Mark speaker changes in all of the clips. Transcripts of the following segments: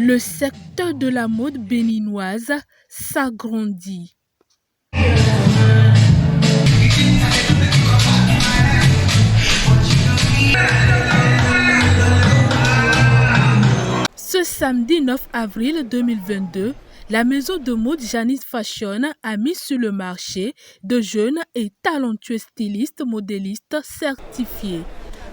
Speaker 1: le secteur de la mode béninoise s'agrandit. Ce samedi 9 avril 2022, la maison de mode Janis Fashion a mis sur le marché de jeunes et talentueux stylistes modélistes certifiés.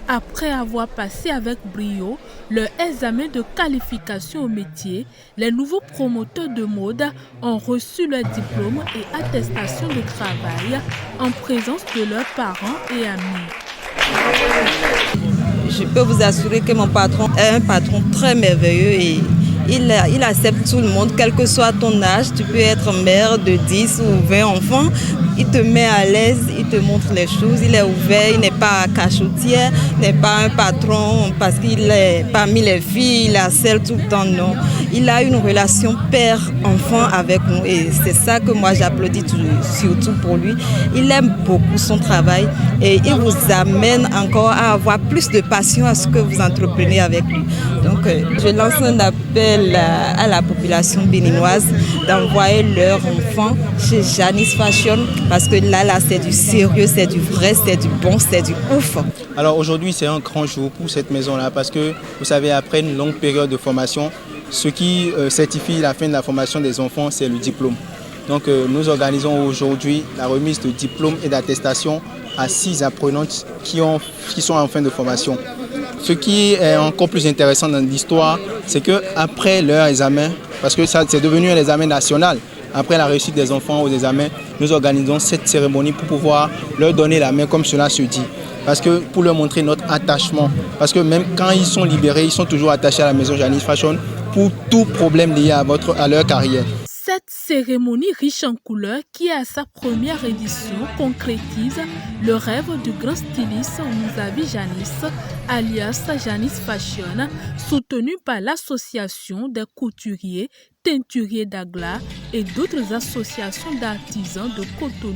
Speaker 1: Après avoir passé avec brio leur examen de qualification au métier, les nouveaux promoteurs de mode ont reçu leur diplôme et attestation de travail en présence de leurs parents et amis.
Speaker 2: Je peux vous assurer que mon patron est un patron très merveilleux et il accepte tout le monde, quel que soit ton âge. Tu peux être mère de 10 ou 20 enfants. Il te met à l'aise, il te montre les choses, il est ouvert, il n'est pas cachotier, il n'est pas un patron parce qu'il est parmi les filles, il harcèle tout le temps, non. Il a une relation père-enfant avec nous et c'est ça que moi j'applaudis surtout pour lui. Il aime beaucoup son travail et il vous amène encore à avoir plus de passion à ce que vous entreprenez avec lui. Donc je lance un appel à la population béninoise d'envoyer leurs enfants chez Janis Fashion parce que là c'est du sérieux, c'est du vrai, c'est du bon, c'est du ouf.
Speaker 3: Alors aujourd'hui c'est un grand jour pour cette maison-là parce que vous savez après une longue période de formation, ce qui certifie la fin de la formation des enfants c'est le diplôme. Donc nous organisons aujourd'hui la remise de diplôme et d'attestation à 6 apprenantes qui sont en fin de formation. Ce qui est encore plus intéressant dans l'histoire, c'est qu'après leur examen, parce que ça c'est devenu un examen national, après la réussite des enfants aux examens, nous organisons cette cérémonie pour pouvoir leur donner la main comme cela se dit. Parce que pour leur montrer notre attachement, parce que même quand ils sont libérés, ils sont toujours attachés à la maison Janis Fashion pour tout problème lié à leur carrière.
Speaker 1: Cette cérémonie riche en couleurs qui à sa première édition concrétise le rêve du grand styliste Mousavi Janis, alias Janis Fashion, soutenu par l'association des couturiers, teinturiers d'Agla et d'autres associations d'artisans de Cotonou.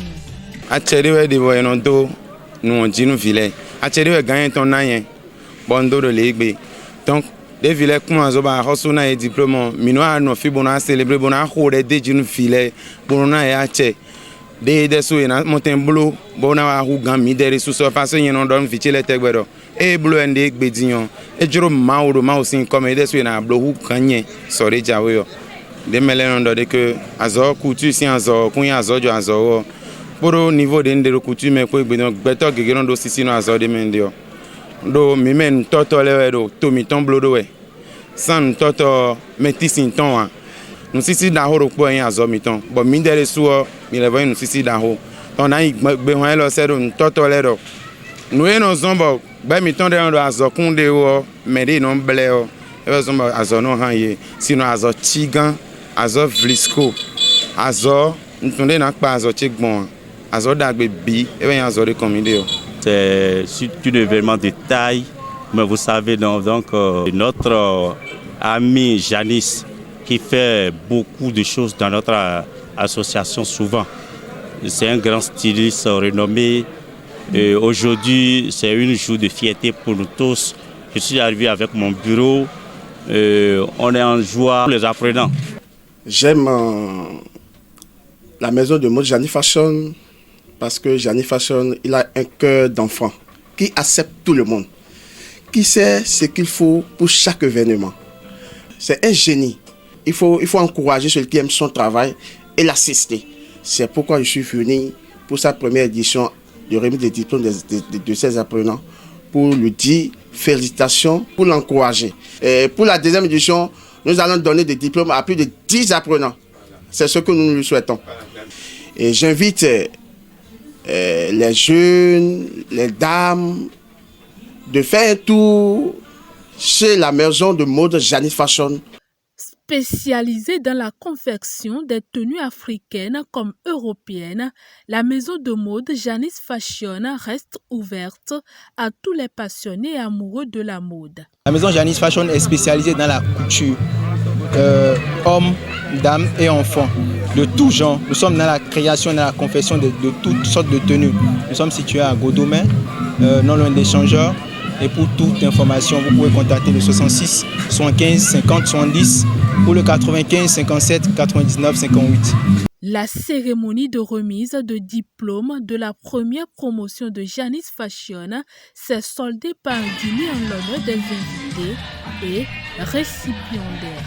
Speaker 4: Donc, des villes comme Azoba, Hosuna et diplôme, Minoa no Fibona célébré Bona, Hode de Jun File, Bona et Ache. Des Souena, Montemblou, Bona Rougan, Midere, sous surface, y en donne Vichele Teguero, et Blue and Dick Bedillon, et Jérôme Mauro Mausin comme des Souena, Blue Kanye, Sorry Jaweo. Des mélènes de que Azor, Coutu, si Azor, Queen Azor, Azor, pour au niveau des coutumes, mais quoi, better que Girondo Sicino Azor de Mendio. Do mimen toto lewedo to mi ton blodo we san toto metisin ton wa nu sisi da ho ro po yin azo mi ton bo mi dere suo mi le vo nu sisi da ho ton na gbe ho lo se do toto le do nu e no zombo gbe mi ton de do azo kunde wo me de no ble o e zombo azo no han ye sino azo chigan azo vlisco azo ntunde na pa azo chigbon azo dagbe bi e ben azo de komide o.
Speaker 5: C'est un événement de taille, mais vous savez donc notre ami Janis qui fait beaucoup de choses dans notre association souvent. C'est un grand styliste renommé. Aujourd'hui, c'est une jour de fierté pour nous tous. Je suis arrivé avec mon bureau. On est en joie pour les apprenants.
Speaker 6: J'aime la maison de mode Janis Fashion. Parce que Janis Fashion, il a un cœur d'enfant qui accepte tout le monde, qui sait ce qu'il faut pour chaque événement. C'est un génie. Il faut encourager celui qui aime son travail et l'assister. C'est pourquoi je suis venu pour sa première édition de remise des diplômes de ses apprenants pour lui dire félicitations, pour l'encourager. Et pour la deuxième édition, nous allons donner des diplômes à plus de 10 apprenants. C'est ce que nous lui souhaitons. Et j'invite les jeunes, les dames, de faire un tour chez la maison de mode Janis Fashion.
Speaker 1: Spécialisée dans la confection des tenues africaines comme européennes, la maison de mode Janis Fashion reste ouverte à tous les passionnés et amoureux de la mode.
Speaker 3: La maison Janis Fashion est spécialisée dans la couture, hommes, dames et enfants, de tout genre. Nous sommes dans la création, dans la confection de toutes sortes de tenues. Nous sommes situés à Godomain, non loin d'Échangeurs. Et pour toute information, vous pouvez contacter le 66 75 50 70 pour le 95, 57, 99, 58.
Speaker 1: La cérémonie de remise de diplôme de la première promotion de Janice Fashion s'est soldée par un dîner en l'honneur des invités et récipiendaires.